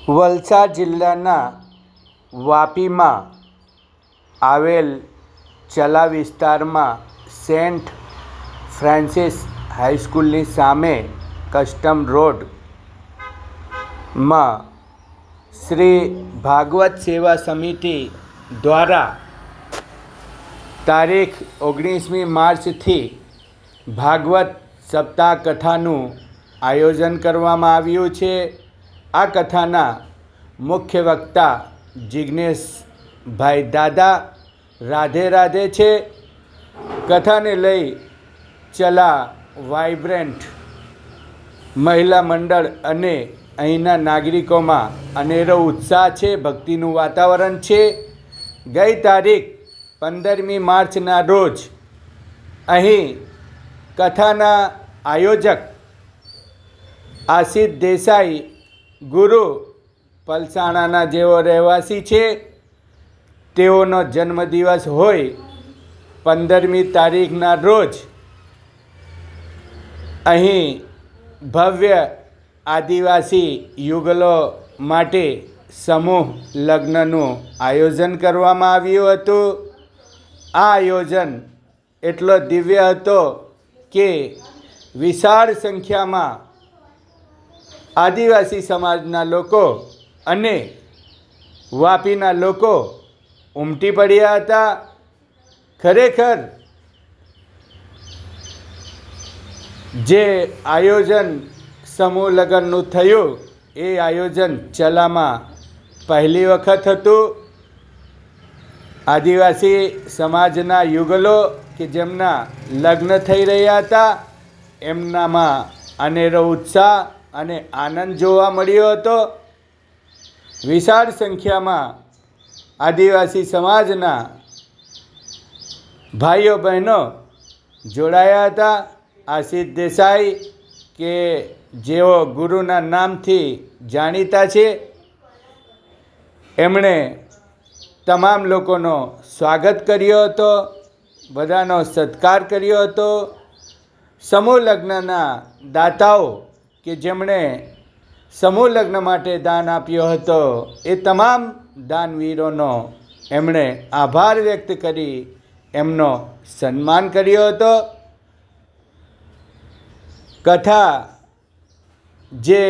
વલસાડ જિલ્લાના વાપીમાં આવેલ ચલા વિસ્તારમાં સેન્ટ ફ્રાન્સિસ હાઈસ્કૂલની સામે કસ્ટમ રોડમાં શ્રી ભાગવત સેવા સમિતિ દ્વારા તારીખ 19મી માર્ચથી ભાગવત સપ્તાહ કથાનું આયોજન કરવામાં આવ્યું છે. આ કથાના મુખ્ય વક્તા જિજ્ઞેશભાઈ દાદા રાધે રાધે છે. કથાને લઈ ચલા વાઇબ્રન્ટ મહિલા મંડળ અને અહીંના નાગરિકોમાં અનેરો ઉત્સાહ છે, ભક્તિનું વાતાવરણ છે. ગઈ તારીખ 15મી માર્ચના રોજ અહીં કથાના આયોજક આશિષ દેસાઈ ગુરુ પલસાણાના જેઓ રહેવાસી છે, તેઓનો જન્મદિવસ હોય 15મી તારીખના રોજ અહીં ભવ્ય આદિવાસી યુગલો માટે સમૂહ લગ્નનું આયોજન કરવામાં આવ્યું હતું. આ આયોજન એટલો દિવ્ય હતો કે વિશાળ સંખ્યામાં આદિવાસી સમાજના લોકો અને વાપીના લોકો ઉમટી પડ્યા હતા. ખરેખર જે આયોજન સમૂહ લગ્નનું થયું એ આયોજન ચલામાં પહેલી વખત હતું. આદિવાસી સમાજના યુગલો કે જેમના લગ્ન થઈ રહ્યા હતા એમનામાં અનેરો ઉત્સાહ અને આનંદ જોવા મળ્યો હતો. વિશાળ સંખ્યામાં આદિવાસી સમાજના ભાઈઓ બહેનો જોડાયા હતા. આશિષ દેસાઈ કે જેઓ ગુરુના નામથી જાણીતા છે, એમણે તમામ લોકોનો સ્વાગત કર્યો હતો, બધાનો સત્કાર કર્યો હતો. સમૂહ લગ્નના દાતાઓ કે જેમણે સમૂહ લગ્ન માટે દાન આપ્યો હતો એ તમામ દાનવીરોનો એમણે આભાર વ્યક્ત કરી એમનો સન્માન કર્યો હતો. કથા જે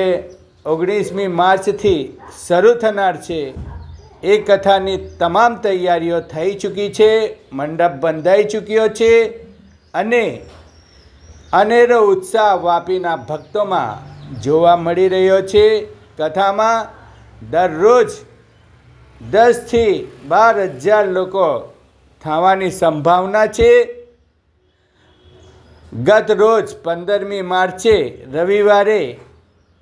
19મી માર્ચથી શરૂ થનાર છે એ કથાની તમામ તૈયારીઓ થઈ ચૂકી છે, મંડપ બંધાઈ ચૂક્યો છે અને અનેરો ઉત્સાહ વાપીના ભક્તોમાં જોવા મળી રહ્યો છે. કથામાં દરરોજ 10થી 12,000 લોકો થવાની સંભાવના છે. ગત રોજ 15મી માર્ચે રવિવારે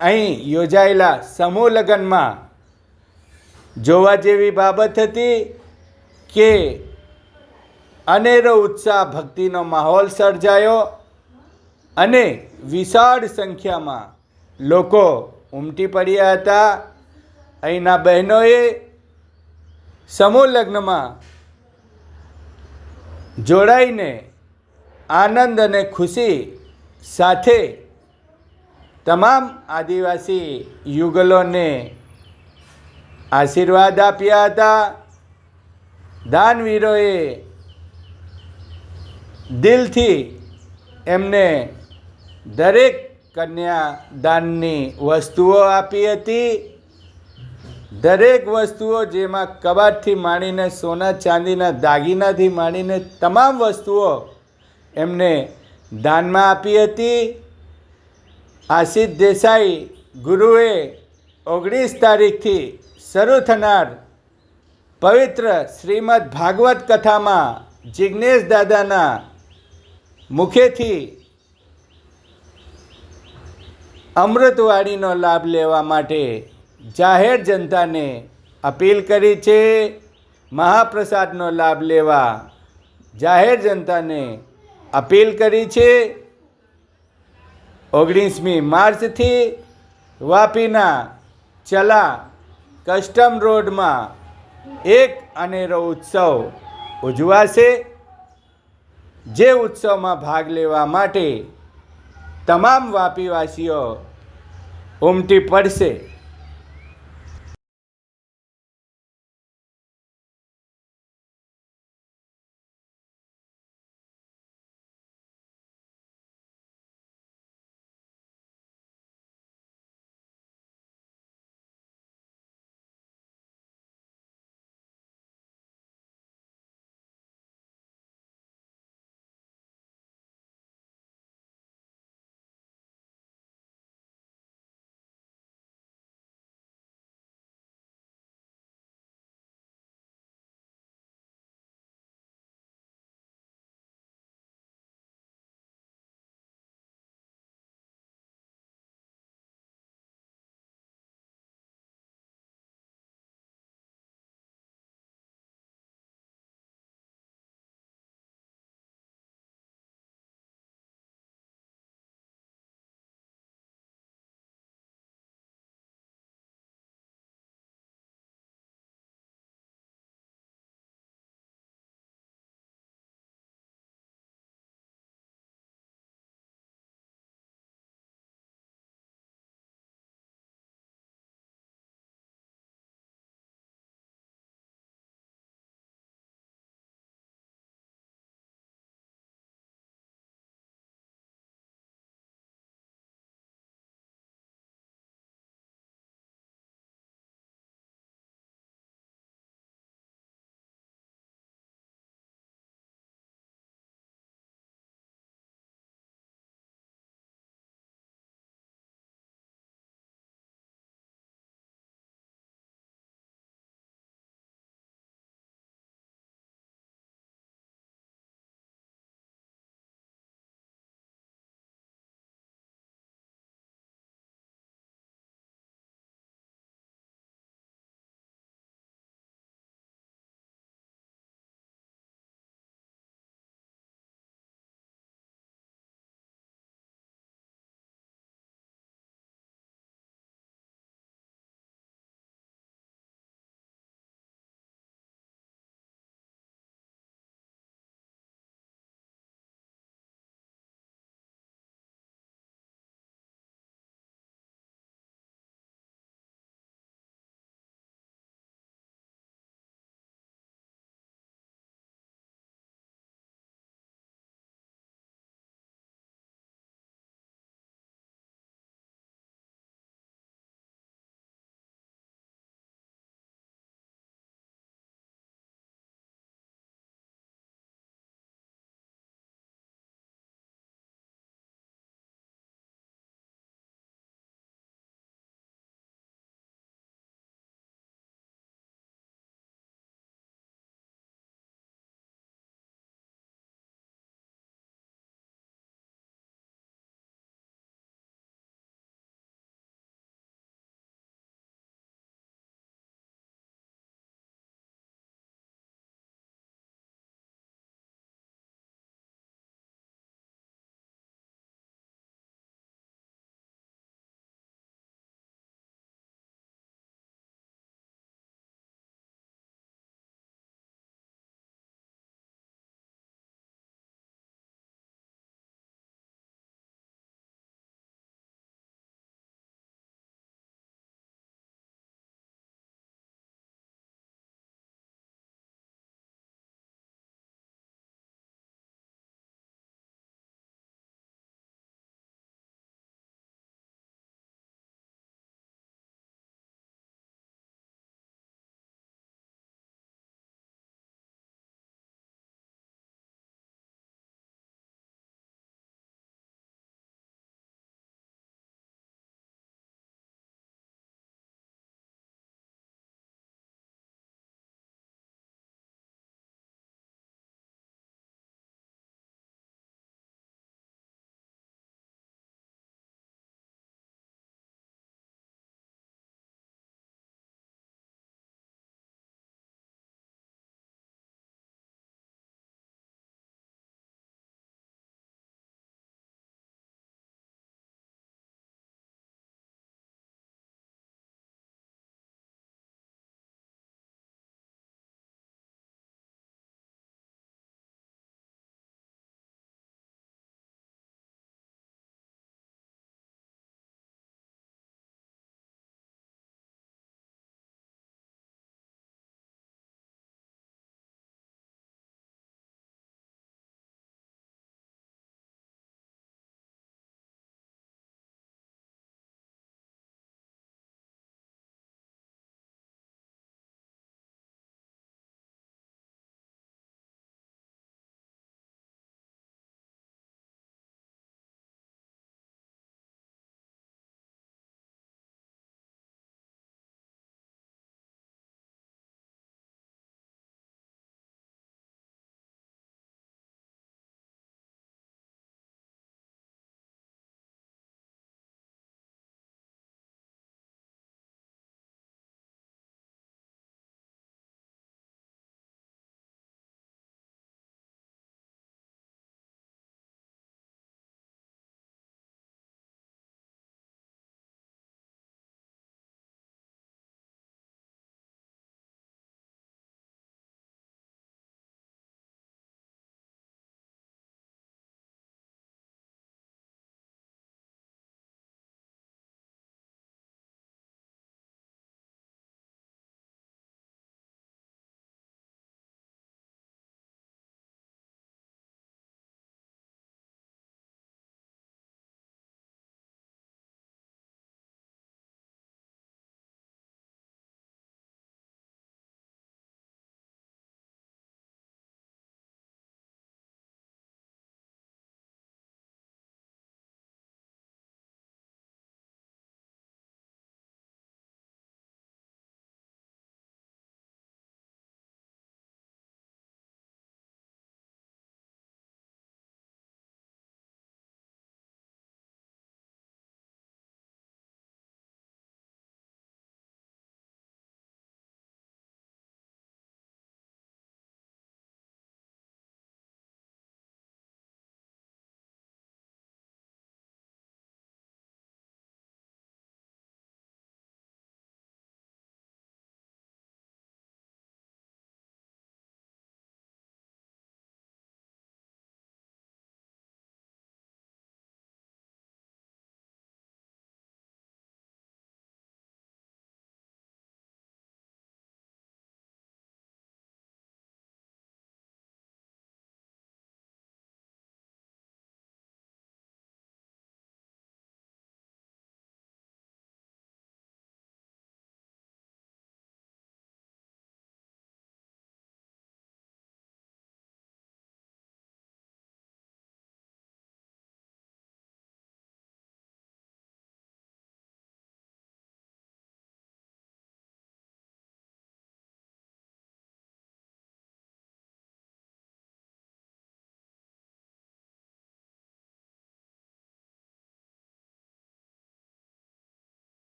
અહીં યોજાયેલા સમૂહ લગ્નમાં જોવા જેવી બાબત હતી કે અનેરો ઉત્સાહ, ભક્તિનો માહોલ સર્જાયો અને વિશાળ સંખ્યામાં લોકો ઉમટી પડ્યા હતા. અહીંના બહેનોએ સમૂહ લગ્નમાં જોડાઈને આનંદ અને ખુશી સાથે તમામ આદિવાસી યુગલોને આશીર્વાદ આપ્યા હતા. દાનવીરોએ દિલથી એમને દરેક કન્યાદાનની વસ્તુઓ આપી હતી. દરેક વસ્તુઓ જેમાં કબાટથી માંડીને સોના ચાંદીના દાગીનાથી માંડીને તમામ વસ્તુઓ એમને દાનમાં આપી હતી. આશિષ દેસાઈ ગુરુએ 19 તારીખથી શરૂ થનાર પવિત્ર શ્રીમદ ભાગવત કથામાં જિજ્ઞેશ દાદાના મુખેથી અમૃતવાણીનો લાભ લેવા માટે જાહેર જનતાને અપીલ કરી છે. મહાપ્રસાદનો લાભ લેવા જાહેર જનતાને અપીલ કરી છે. 19મી માર્ચથી વાપીના ચલા કસ્ટમ રોડમાં એક અનેરો ઉત્સવ ઉજવાશે. જે ઉત્સવમાં ભાગ લેવા માટે તમામ વાપીવાસીઓ ઉમટી પડશે.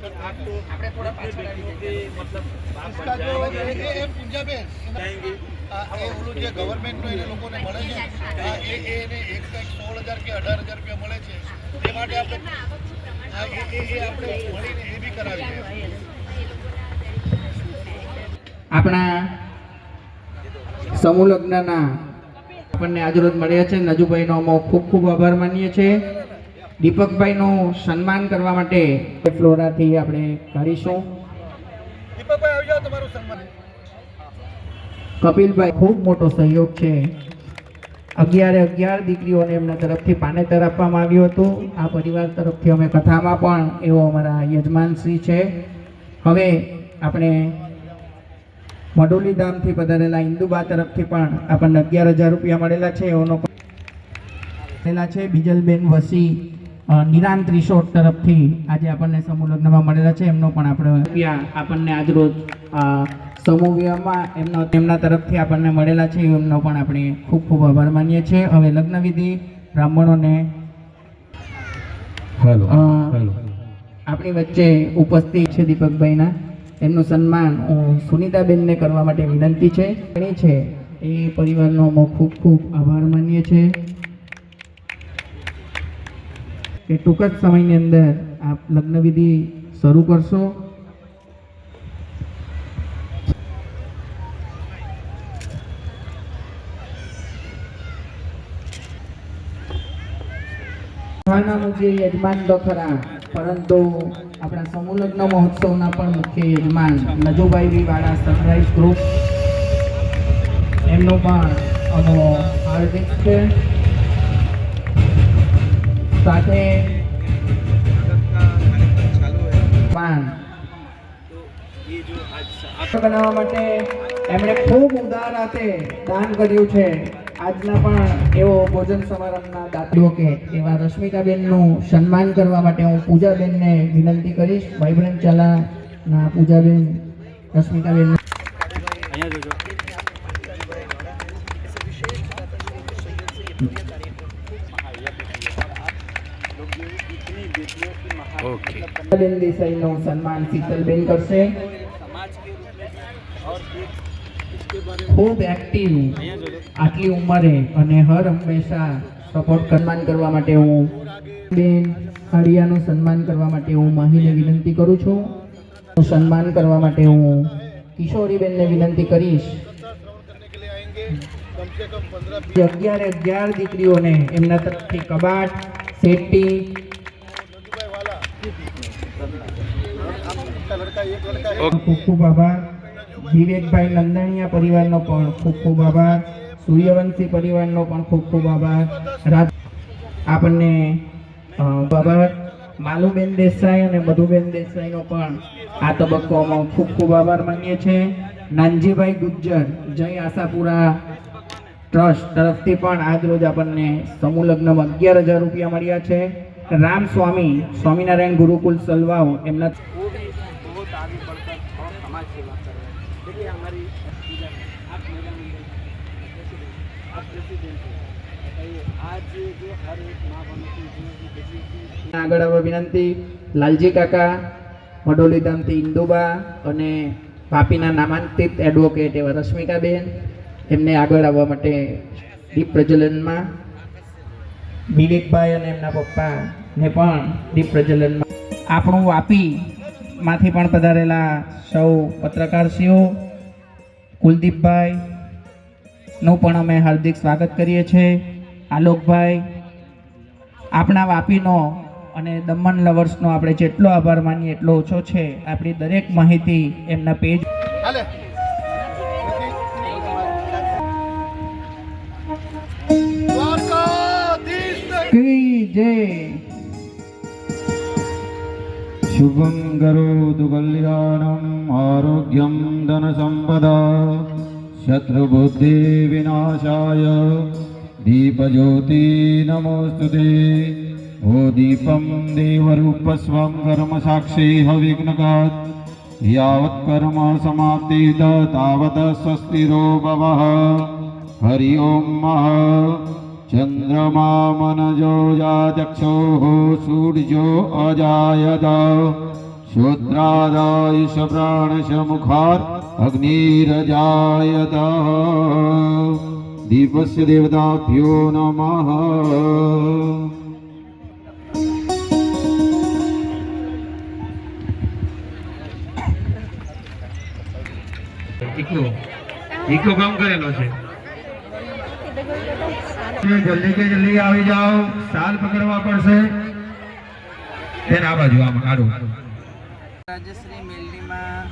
इसका जो ये पूंजाबेन ये ओલું જે ગવર્મેન્ટનો એને લોકોને મળે છે એને 16,000 કે 18,000 રૂપિયા મળે છે એ માટે આપણે આપણે મળીને એ બી કરાવીએ. આપણા સમૂહ લગ્નના આપણને આજરોજ મળ્યા છે નજુભાઈનો અમે ખૂબ ખૂબ આભાર માનીએ છીએ. દીપકભાઈનું સન્માન કરવા માટે ફ્લોરાથી આપણે કરીશું. દીપકભાઈ આવી જાઓ, તમારું સન્માન. કપિલભાઈ ખૂબ મોટો સહયોગ છે. 11 દીકરીઓને એમના તરફથી પાનેતર આપવામાં આવ્યું હતું. આ પરિવાર તરફથી અમે કથામાં પણ એવો અમારા યજમાનશ્રી છે. હવે આપણે મડોલી ધામથી પધારેલા ઇન્દુબા તરફથી પણ આપણને 11,000 રૂપિયા મળેલા છે. એઓનો મળેલા છે. બીજલબેન વસી નિરાંત રિસોર્ટ તરફથી આજે આપણને સમૂહ લગ્નમાં મળેલા છે. એમનો પણ આપણે રૂપિયા આપણને આજરોજ સમૂહ વિવાહમાં એમના તરફથી આપણને મળેલા છે. એમનો પણ આપણે ખૂબ ખૂબ આભાર માનીએ છીએ. હવે લગ્ન વિધિ બ્રાહ્મણોને આપણી વચ્ચે ઉપસ્થિત છે દીપકભાઈના એમનું સન્માન હું સુનિતાબેનને કરવા માટે વિનંતી છે. એ પરિવારનો અમે ખૂબ ખૂબ આભાર માનીએ છીએ કે ટૂંક જ સમયની અંદર આપ લગ્ન વિધિ શરૂ કરશો. મુખ્ય યજમાન તો ખરા, પરંતુ આપણા સમૂહ લગ્ન મહોત્સવના પણ મુખ્ય યજમાન નજુભાઈ વાળા સનરાઈઝ ગ્રુપ એમનો પણ અમો હાર્દિક છે. સાથે બનાવવા માટે એમણે ખૂબ ઉદાર હાથે દાન કર્યું છે. આજના પણ એવો ભોજન સમારંભના દાખલો કે એવા રશ્મિકાબેનનું સન્માન કરવા માટે હું પૂજાબેનને વિનંતી કરીશ. વાઇબ્રન્ટ ચાલાના પૂજાબેન રશ્મિકાબેન બેન દેસાઈનું સન્માન શીતલબેન કરશે. ખૂબ એક્ટિવ આટલી ઉંમરે અને હર હંમેશા સપોર્ટ સન્માન કરવા માટે હું બેન હરિયાનું સન્માન કરવા માટે હું માહીને વિનંતી કરું છું. સન્માન કરવા માટે હું કિશોરીબેનને વિનંતી કરીશ. 11 દીકરીઓને એમના તરફથી કબાટ સેટી ખૂબ ખૂબ આભાર. વિવેકભાઈ નંદણીયા પરિવારનો પણ ખૂબ ખૂબ આભાર. સૂર્યવંશી પરિવારનો પણ ખૂબ ખૂબ આભાર. આપણને આભાર. માલુબેન દેસાઈ અને મધુબેન દેસાઈનો પણ આ તબક્કામાં ખૂબ ખૂબ આભાર માનીએ છીએ. નાનજીભાઈ ગુજ્જર જય આશાપુરા ટ્રસ્ટ તરફથી પણ આજ રોજ આપણને સમૂહ લગ્નમાં 11,000 રૂપિયા મળ્યા છે. રામ સ્વામી સ્વામિનારાયણ ગુરુકુલ સલવાવ એમના આગળ આવવા વિનંતી. લાલજી કાકા મડોલી ધામથી ઇન્દુબા અને વાપીના નામાંકિત એડવોકેટ એવા રશ્મિકાબેન એમને આગળ આવવા માટે દીપ પ્રજ્વલનમાં. વિવેકભાઈ અને એમના પપ્પાને પણ દીપ પ્રજ્વલનમાં. આપણું વાપીમાંથી પણ પધારેલા સૌ પત્રકારશ્રીઓ કુલદીપભાઈ નું પણ અમે હાર્દિક સ્વાગત કરીએ છીએ. આલોકભાઈ આપણા વાપીનો અને દમણ લવર્સનો આપણે જેટલો આભાર માનીએ એટલો ઓછો છે. આપણી દરેક માહિતી એમના પેજ શુભમ કરોતુ કલ્યાણમ આરોગ્યમ ધન સંપદા શત્રુબુદ્ધિ વિનાશાય દીપજ્યોતિ નમોસ્તુતે. ઓ દીપમ દેવરૂપસ્વં કર્મ સાક્ષી હવિઘ્નકાત યાવત કર્મ સમાપ્તિત તાવત સ્વસ્તિરો ભવઃ. હરિ ઓમ ચંદ્રમા મનજો જાચક્ષો સૂર્યો અજાયત श्रोत्रादाय प्राणश मुखात् अग्निरजायत दीपस्य देवताभ्यो नमः। ઈકો કામ કરેલો છે। જલ્દી કે જલ્દી આવી જાઓ, સાલ પકડવા પડશે। તેને આ બાજુ આમ આડું રાજશ્રી મેલડીમાં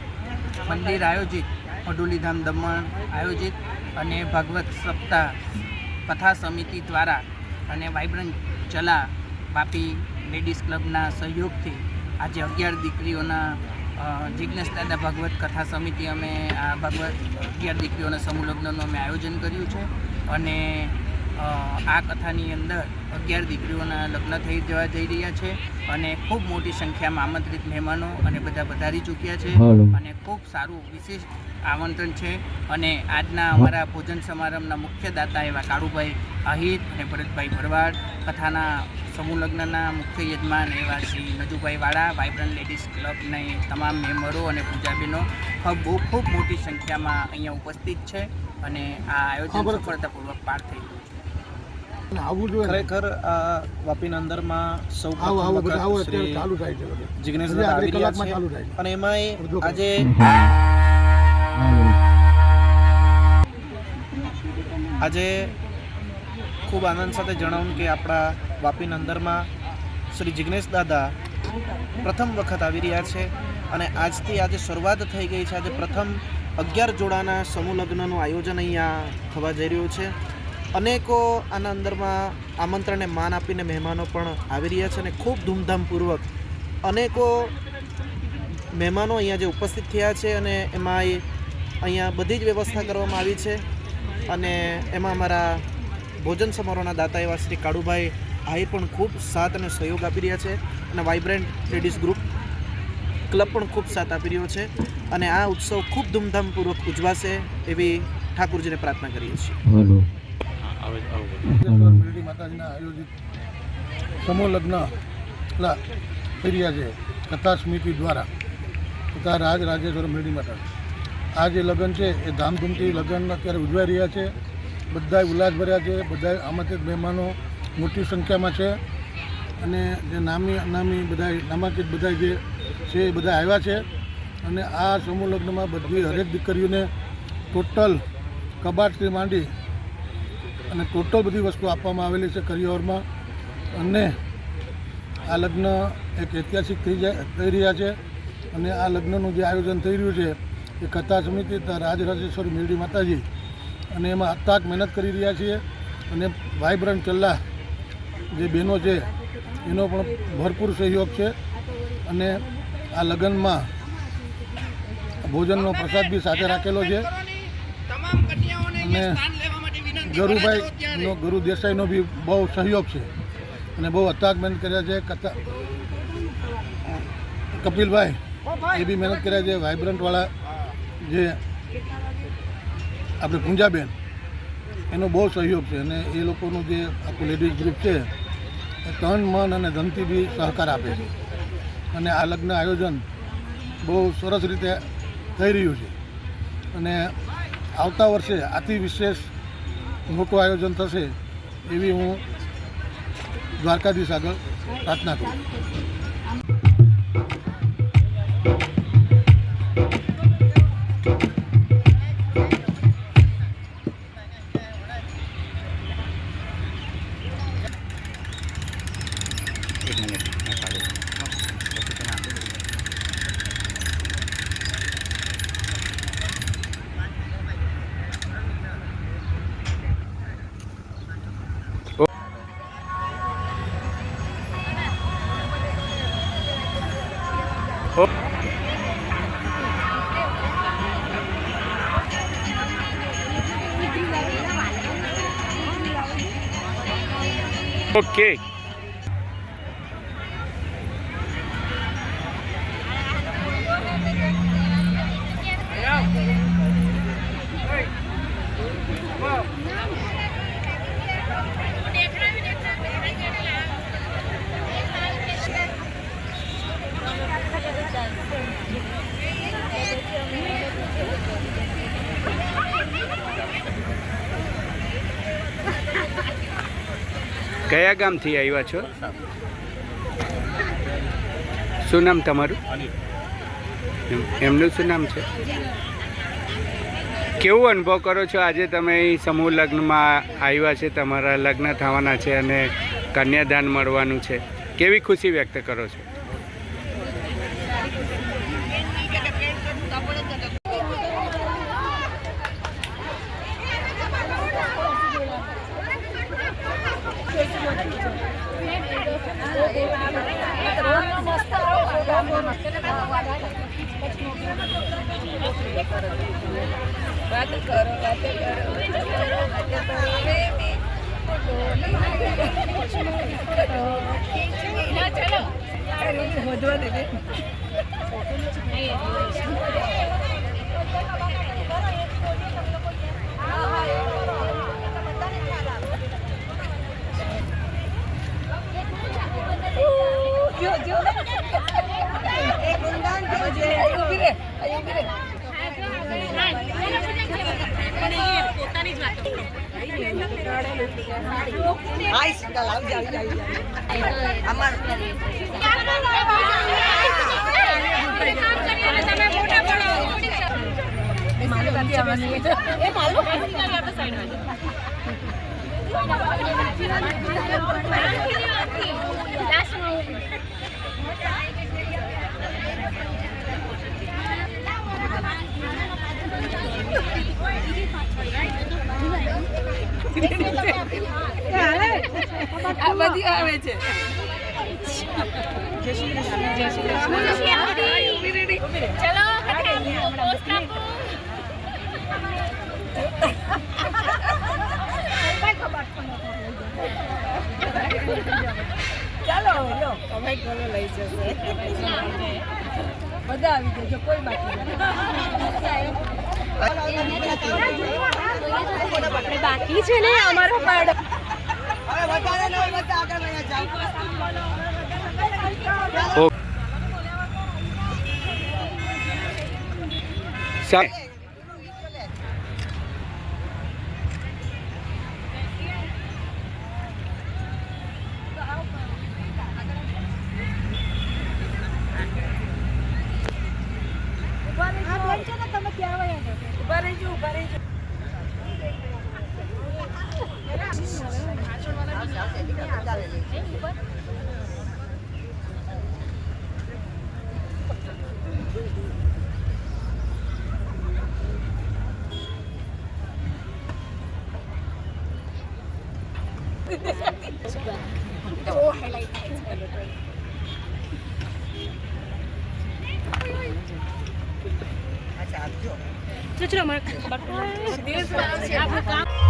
મંદિર આયોજિત મઢુલીધામ દમણ આયોજિત અને ભાગવત સપ્તાહ કથા સમિતિ દ્વારા અને વાઇબ્રન્ટ ચલા વાપી લેડીઝ ક્લબના સહયોગથી આજે 11 દીકરીઓના જિજ્ઞેશ દાદા ભાગવત કથા સમિતિ અમે આ ભાગવત 11 દીકરીઓના સમૂહ લગ્નનું અમે આયોજન કર્યું છે અને આ કથાની અંદર 11 દીકરીઓના લગ્ન થઈ જઈ રહ્યા છે અને ખૂબ મોટી સંખ્યામાં આમંત્રિત મહેમાનો અને બધા પધારી ચૂક્યા છે અને ખૂબ સારું વિશેષ આમંત્રણ છે અને આજના અમારા ભોજન સમારંભના મુખ્ય દાતા એવા કાળુભાઈ આહિર અને ભરતભાઈ ભરવાડ, કથાના સમૂહ લગ્નના મુખ્ય યજમાન એવા શ્રી નજુભાઈ વાળા, વાઇબ્રન્ટ લેડીઝ ક્લબના તમામ મેમ્બરો અને પૂજાબેનો ખૂબ મોટી સંખ્યામાં અહીંયા ઉપસ્થિત છે અને આ આયોજન સફળતાપૂર્વક પાર થઈ ગયું છે। ખરેખર આ વાપીના અંદરમાં સૌ જિગ્નેશ દાદા આવી રહ્યા છે અને એમાંય આજે ખૂબ આનંદ સાથે જણાવું કે આપણા વાપીના અંદરમાં શ્રી જિગ્નેશ દાદા પ્રથમ વખત આવી રહ્યા છે અને આજથી આજે શરૂઆત થઈ ગઈ છે। આજે પ્રથમ 11 જોડાના સમૂહ લગ્નનું આયોજન અહીંયા થવા જઈ રહ્યું છે। અનેકો આના અંદરમાં આમંત્રણને માન આપીને મહેમાનો પણ આવી રહ્યા છે અને ખૂબ ધૂમધામપૂર્વક અનેકો મહેમાનો અહીંયા જે ઉપસ્થિત થયા છે અને એમાં અહીંયા બધી જ વ્યવસ્થા કરવામાં આવી છે અને એમાં અમારા ભોજન સમારોહના દાતા એવા શ્રી કાળુભાઈ આહિર પણ ખૂબ સાથ અને સહયોગ આપી રહ્યા છે અને વાઇબ્રન્ટ લેડીઝ ગ્રુપ ક્લબ પણ ખૂબ સાથ આપી રહ્યો છે અને આ ઉત્સવ ખૂબ ધૂમધામપૂર્વક ઉજવાશે એવી ઠાકુરજીને પ્રાર્થના કરીએ છીએ। મેલડી માતાજીના આયોજિત સમૂહ લગ્ન થઈ રહ્યા છે કથા સમિતિ દ્વારા તથા રાજેશ્વર મેલડી માતા। આ જે લગ્ન છે એ ધામધૂમથી લગ્ન અત્યારે ઉજવાઈ રહ્યા છે। બધા ઉલ્લાસભર્યા છે, બધા આમંત્રિત મહેમાનો મોટી સંખ્યામાં છે અને જે નામી બધા નામાંકિત બધા જે છે એ બધા આવ્યા છે અને આ સમૂહ લગ્નમાં બધી હરેક દીકરીઓને ટોટલ કબાટથી માંડી અને ટોટલ બધી વસ્તુ આપવામાં આવેલી છે કરિયરમાં અને આ લગ્ન એક ઐતિહાસિક થઈ રહ્યા છે અને આ લગ્નનું જે આયોજન થઈ રહ્યું છે એ કથા સમિતિ રાજરાજેશ્વરી મેલડી માતાજી અને એમાં અથાગ મહેનત કરી રહ્યા છીએ અને વાઇબ્રન્ટ ચલ્લા જે બહેનો છે એનો પણ ભરપૂર સહયોગ છે અને આ લગ્નમાં ભોજનનો પ્રસાદ બી સાથે રાખેલો છે અને ગરુ દેસાઈનો બી બહુ સહયોગ છે અને બહુ અથાગ મહેનત કર્યા છે। કપિલભાઈ એ બી મહેનત કર્યા છે। વાઇબ્રન્ટવાળા જે આપણે પૂંજાબેન એનો બહુ સહયોગ છે અને એ લોકોનું જે આખું લેડીઝ ગ્રુપ છે એ તન મન અને ધનથી બી સહકાર આપે છે અને આ લગ્ન આયોજન બહુ સરસ રીતે થઈ રહ્યું છે અને આવતા વર્ષે આથી વિશેષ મોટું આયોજન થશે એવી હું દ્વારકાધીશ આગળ પ્રાર્થના કરું। ઓકે કયા ગામથી આવ્યા છો? શું નામ તમારું? એમનું શું નામ છે? કેવું અનુભવ કરો છો આજે તમે અહીં સમૂહ લગ્નમાં આવ્યા છે, તમારા લગ્ન થવાના છે અને કન્યાદાન મળવાનું છે, કેવી ખુશી વ્યક્ત કરો છો? વાત કરો આ બધી આવે છે. ચાલો લો કમાઈ કરો લઈ જશે બધા આવી જજો, કોઈ બાકી નથી. બાકી છે ને અમારો પાડો.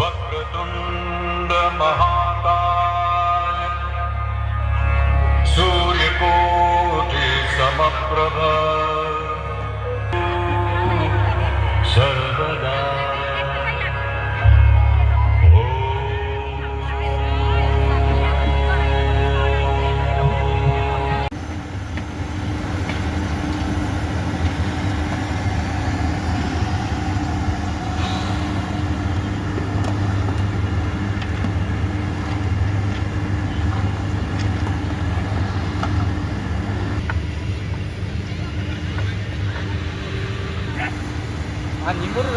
वक्रतुंड महाकाय सूर्यकोटि समप्रभ सर्वदा આ નિંબોરું